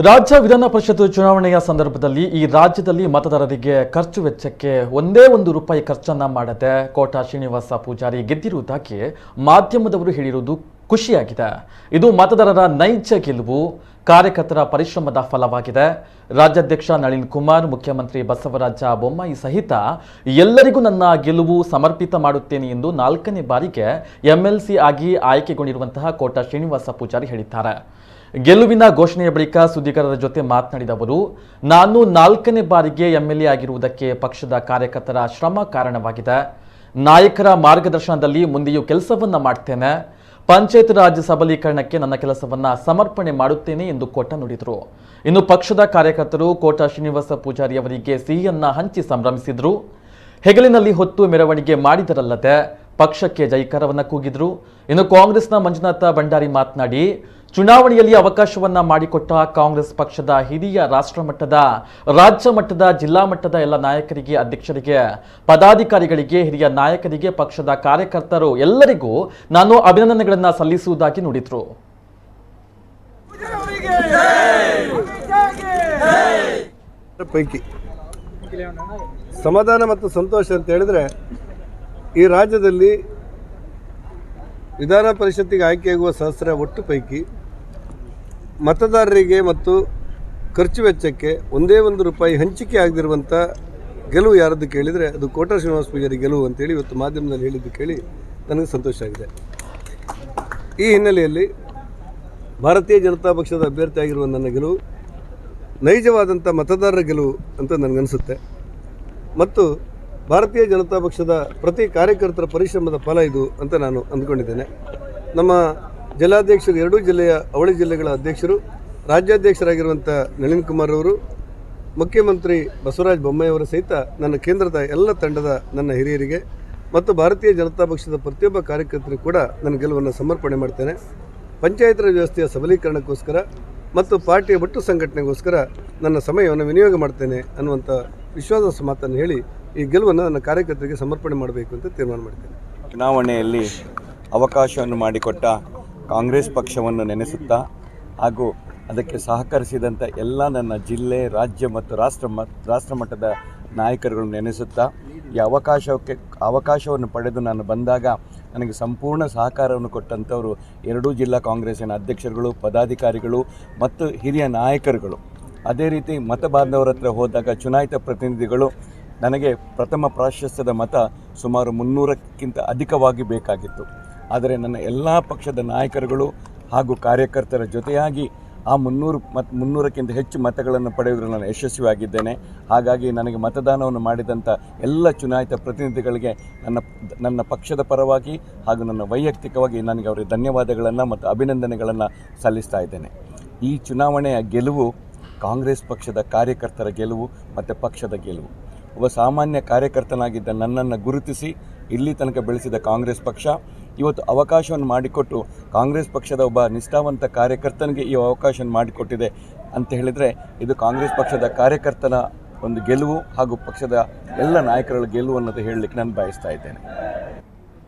ರಾಜ್ಯ ವಿಧಾನ ಪರಿಷತ್ ಚುನಾವಣೆಯ ಸಂದರ್ಭದಲ್ಲಿ ಈ ರಾಜ್ಯದಲ್ಲಿ ಮತದಾರರಿಗೆ ಖರ್ಚು ವೆಚ್ಚಕ್ಕೆ ಒಂದೇ ₹1 ಖರ್ಚನ್ನ ಮಾಡದೆ ಕೋಟಾ ಶ್ರೀನಿವಾಸ ಪೂಜಾರಿ ಗೆದ್ದಿರುವುದಾಗಿ ಮಾಧ್ಯಮದವರು ಹೇಳಿರುವುದು ಖುಷಿಯಾಗಿದೆ. ಇದು ಮತದಾರರ ನೈಜ ಗೆಲುವು, ಕಾರ್ಯಕರ್ತರ ಪರಿಶ್ರಮದ ಫಲವಾಗಿದೆ. ರಾಜ್ಯಾಧ್ಯಕ್ಷ ನಳಿನ್ ಕುಮಾರ್, ಮುಖ್ಯಮಂತ್ರಿ ಬಸವರಾಜ ಬೊಮ್ಮಾಯಿ ಸಹಿತ ಎಲ್ಲರಿಗೂ ನನ್ನ ಗೆಲುವು ಸಮರ್ಪಿತ ಮಾಡುತ್ತೇನೆ ಎಂದು 4ನೇ ಬಾರಿಗೆ ಎಂಎಲ್ಸಿ ಆಗಿ ಆಯ್ಕೆಗೊಂಡಿರುವಂತಹ ಕೋಟಾ ಶ್ರೀನಿವಾಸ ಪೂಜಾರಿ ಹೇಳಿದ್ದಾರೆ. ಗೆಲುವಿನ ಘೋಷಣೆಯ ಬಳಿಕ ಸುದ್ದಿಗಾರರ ಜೊತೆ ಮಾತನಾಡಿದ ಅವರು, ನಾನು 4ನೇ ಬಾರಿಗೆ ಎಂಎಲ್ಎ ಆಗಿರುವುದಕ್ಕೆ ಪಕ್ಷದ ಕಾರ್ಯಕರ್ತರ ಶ್ರಮ ಕಾರಣವಾಗಿದೆ. ನಾಯಕರ ಮಾರ್ಗದರ್ಶನದಲ್ಲಿ ಮುಂದೆಯೂ ಕೆಲಸವನ್ನ ಮಾಡ್ತೇನೆ. ಪಂಚಾಯತ್ ರಾಜ್ ಸಬಲೀಕರಣಕ್ಕೆ ನನ್ನ ಕೆಲಸವನ್ನ ಸಮರ್ಪಣೆ ಮಾಡುತ್ತೇನೆ ಎಂದು ಕೋಟಾ ನುಡಿದರು. ಇನ್ನು ಪಕ್ಷದ ಕಾರ್ಯಕರ್ತರು ಕೋಟಾ ಶ್ರೀನಿವಾಸ ಪೂಜಾರಿ ಅವರಿಗೆ ಸಿಹಿಯನ್ನ ಹಂಚಿ ಸಂಭ್ರಮಿಸಿದ್ರು. ಹೆಗಲಿನಲ್ಲಿ ಹೊತ್ತು ಮೆರವಣಿಗೆ ಮಾಡಿದರಲ್ಲದೆ ಪಕ್ಷಕ್ಕೆ ಜೈಕಾರವನ್ನ ಕೂಗಿದ್ರು. ಇನ್ನು ಕಾಂಗ್ರೆಸ್ನ ಮಂಜುನಾಥ ಭಂಡಾರಿ ಮಾತನಾಡಿ, ಚುನಾವಣೆಯಲ್ಲಿ ಅವಕಾಶವನ್ನ ಮಾಡಿಕೊಟ್ಟ ಕಾಂಗ್ರೆಸ್ ಪಕ್ಷದ ಹಿರಿಯ ರಾಷ್ಟ್ರ ಮಟ್ಟದ, ರಾಜ್ಯ ಮಟ್ಟದ, ಜಿಲ್ಲಾ ಮಟ್ಟದ ಎಲ್ಲ ನಾಯಕರಿಗೆ, ಅಧ್ಯಕ್ಷರಿಗೆ, ಪದಾಧಿಕಾರಿಗಳಿಗೆ, ಹಿರಿಯ ನಾಯಕರಿಗೆ, ಪಕ್ಷದ ಕಾರ್ಯಕರ್ತರು ಎಲ್ಲರಿಗೂ ನಾನು ಅಭಿನಂದನೆಗಳನ್ನು ಸಲ್ಲಿಸುವುದಾಗಿ ನುಡಿದರು. ಪೈಕಿ ಸಮಾಧಾನ ಮತ್ತು ಸಂತೋಷ ಅಂತ ಹೇಳಿದ್ರೆ, ಈ ರಾಜ್ಯದಲ್ಲಿ ವಿಧಾನ ಪರಿಷತ್ತಿಗೆ ಆಯ್ಕೆಯಾಗುವ ಸದಸ್ಯರ ಒಟ್ಟು ಪೈಕಿ ಮತದಾರರಿಗೆ ಮತ್ತು ಖರ್ಚು ವೆಚ್ಚಕ್ಕೆ ಒಂದೇ ₹1 ಹಂಚಿಕೆ ಆಗದಿರುವಂಥ ಗೆಲುವು ಯಾರದ್ದು ಕೇಳಿದರೆ ಅದು ಕೋಟಾ ಶ್ರೀನಿವಾಸ ಪೂಜಾರಿ ಗೆಲುವು ಅಂತೇಳಿ ಇವತ್ತು ಮಾಧ್ಯಮದಲ್ಲಿ ಹೇಳಿದ್ದು ಕೇಳಿ ನನಗೆ ಸಂತೋಷ ಆಗಿದೆ. ಈ ಹಿನ್ನೆಲೆಯಲ್ಲಿ ಭಾರತೀಯ ಜನತಾ ಪಕ್ಷದ ಅಭ್ಯರ್ಥಿಯಾಗಿರುವ ನನ್ನ ಗೆಲುವು ನೈಜವಾದಂಥ ಮತದಾರರ ಗೆಲುವು ಅಂತ ನನಗನ್ನಿಸುತ್ತೆ. ಮತ್ತು ಭಾರತೀಯ ಜನತಾ ಪಕ್ಷದ ಪ್ರತಿ ಕಾರ್ಯಕರ್ತರ ಪರಿಶ್ರಮದ ಫಲ ಇದು ಅಂತ ನಾನು ಅಂದ್ಕೊಂಡಿದ್ದೇನೆ. ನಮ್ಮ ಜಿಲ್ಲಾಧ್ಯಕ್ಷರು, ಎರಡೂ ಜಿಲ್ಲೆಯ ಅವಳಿ ಜಿಲ್ಲೆಗಳ ಅಧ್ಯಕ್ಷರು, ರಾಜ್ಯಾಧ್ಯಕ್ಷರಾಗಿರುವಂಥ ನಳಿನ್ ಕುಮಾರ್ ಅವರು, ಮುಖ್ಯಮಂತ್ರಿ ಬಸವರಾಜ ಬೊಮ್ಮಾಯಿ ಅವರ ಸಹಿತ ನನ್ನ ಕೇಂದ್ರದ ಎಲ್ಲ ತಂಡದ ನನ್ನ ಹಿರಿಯರಿಗೆ ಮತ್ತು ಭಾರತೀಯ ಜನತಾ ಪಕ್ಷದ ಪ್ರತಿಯೊಬ್ಬ ಕಾರ್ಯಕರ್ತರಿಗೂ ಕೂಡ ನನ್ನ ಗೆಲುವನ್ನು ಸಮರ್ಪಣೆ ಮಾಡ್ತೇನೆ. ಪಂಚಾಯತ್ ರಾಜ್ ವ್ಯವಸ್ಥೆಯ ಸಬಲೀಕರಣಕ್ಕೋಸ್ಕರ ಮತ್ತು ಪಾರ್ಟಿಯ ಒಟ್ಟು ಸಂಘಟನೆಗೋಸ್ಕರ ನನ್ನ ಸಮಯವನ್ನು ವಿನಿಯೋಗ ಮಾಡ್ತೇನೆ ಅನ್ನುವಂಥ ವಿಶ್ವಾಸ ಮಾತನ್ನು ಹೇಳಿ ಈ ಗೆಲುವನ್ನು ನನ್ನ ಕಾರ್ಯಕರ್ತರಿಗೆ ಸಮರ್ಪಣೆ ಮಾಡಬೇಕು ಅಂತ ತೀರ್ಮಾನ ಮಾಡ್ತೇನೆ. ಚುನಾವಣೆಯಲ್ಲಿ ಅವಕಾಶವನ್ನು ಮಾಡಿಕೊಟ್ಟ ಕಾಂಗ್ರೆಸ್ ಪಕ್ಷವನ್ನು ನೆನೆಸುತ್ತಾ ಹಾಗೂ ಅದಕ್ಕೆ ಸಹಕರಿಸಿದಂಥ ಎಲ್ಲ ನನ್ನ ಜಿಲ್ಲೆ, ರಾಜ್ಯ ಮತ್ತು ರಾಷ್ಟ್ರ ಮಟ್ಟದ ನಾಯಕರುಗಳನ್ನು ನೆನೆಸುತ್ತಾ ಈ ಅವಕಾಶವನ್ನು ಪಡೆದು ನಾನು ಬಂದಾಗ ನನಗೆ ಸಂಪೂರ್ಣ ಸಹಕಾರವನ್ನು ಕೊಟ್ಟಂಥವರು ಎರಡೂ ಜಿಲ್ಲಾ ಕಾಂಗ್ರೆಸ್ಸಿನ ಅಧ್ಯಕ್ಷರುಗಳು, ಪದಾಧಿಕಾರಿಗಳು ಮತ್ತು ಹಿರಿಯ ನಾಯಕರುಗಳು. ಅದೇ ರೀತಿ ಮತ ಬಾಂಧವರ ಹತ್ರ ಹೋದಾಗ ಚುನಾಯಿತ ಪ್ರತಿನಿಧಿಗಳು ನನಗೆ ಪ್ರಥಮ ಪ್ರಾಶಸ್ತ್ಯದ ಮತ ಸುಮಾರು 300ಕ್ಕಿಂತ ಅಧಿಕವಾಗಿ ಬೇಕಾಗಿತ್ತು. ಆದರೆ ನನ್ನ ಎಲ್ಲ ಪಕ್ಷದ ನಾಯಕರುಗಳು ಹಾಗೂ ಕಾರ್ಯಕರ್ತರ ಜೊತೆಯಾಗಿ ಆ 300ಕ್ಕಿಂತ ಹೆಚ್ಚು ಮತಗಳನ್ನು ಪಡೆಯುವುದರಲ್ಲಿ ನಾನು ಯಶಸ್ವಿಯಾಗಿದ್ದೇನೆ. ಹಾಗಾಗಿ ನನಗೆ ಮತದಾನವನ್ನು ಮಾಡಿದಂಥ ಎಲ್ಲ ಚುನಾಯಿತ ಪ್ರತಿನಿಧಿಗಳಿಗೆ ನನ್ನ ಪಕ್ಷದ ಪರವಾಗಿ ಹಾಗೂ ನನ್ನ ವೈಯಕ್ತಿಕವಾಗಿ ನನಗೆ ಅವರಿಗೆ ಧನ್ಯವಾದಗಳನ್ನು ಮತ್ತು ಅಭಿನಂದನೆಗಳನ್ನು ಸಲ್ಲಿಸ್ತಾ ಇದ್ದೇನೆ. ಈ ಚುನಾವಣೆಯ ಗೆಲುವು ಕಾಂಗ್ರೆಸ್ ಪಕ್ಷದ ಕಾರ್ಯಕರ್ತರ ಗೆಲುವು ಮತ್ತು ಪಕ್ಷದ ಗೆಲುವು. ಒಬ್ಬ ಸಾಮಾನ್ಯ ಕಾರ್ಯಕರ್ತನಾಗಿದ್ದ ನನ್ನನ್ನು ಗುರುತಿಸಿ ಇಲ್ಲಿ ತನಕ ಬೆಳೆಸಿದ ಕಾಂಗ್ರೆಸ್ ಪಕ್ಷ ಇವತ್ತು ಅವಕಾಶವನ್ನು ಮಾಡಿಕೊಟ್ಟು ಕಾಂಗ್ರೆಸ್ ಪಕ್ಷದ ಒಬ್ಬ ನಿಷ್ಠಾವಂತ ಕಾರ್ಯಕರ್ತನಿಗೆ ಈ ಅವಕಾಶವನ್ನು ಮಾಡಿಕೊಟ್ಟಿದೆ ಅಂತ ಹೇಳಿದರೆ ಇದು ಕಾಂಗ್ರೆಸ್ ಪಕ್ಷದ ಕಾರ್ಯಕರ್ತನ ಒಂದು ಗೆಲುವು ಹಾಗೂ ಪಕ್ಷದ ಎಲ್ಲ ನಾಯಕರ ಗೆಲುವು ಅನ್ನೋದು ಹೇಳಲಿಕ್ಕೆ ನಾನು ಬಯಸ್ತಾ ಇದ್ದೇನೆ.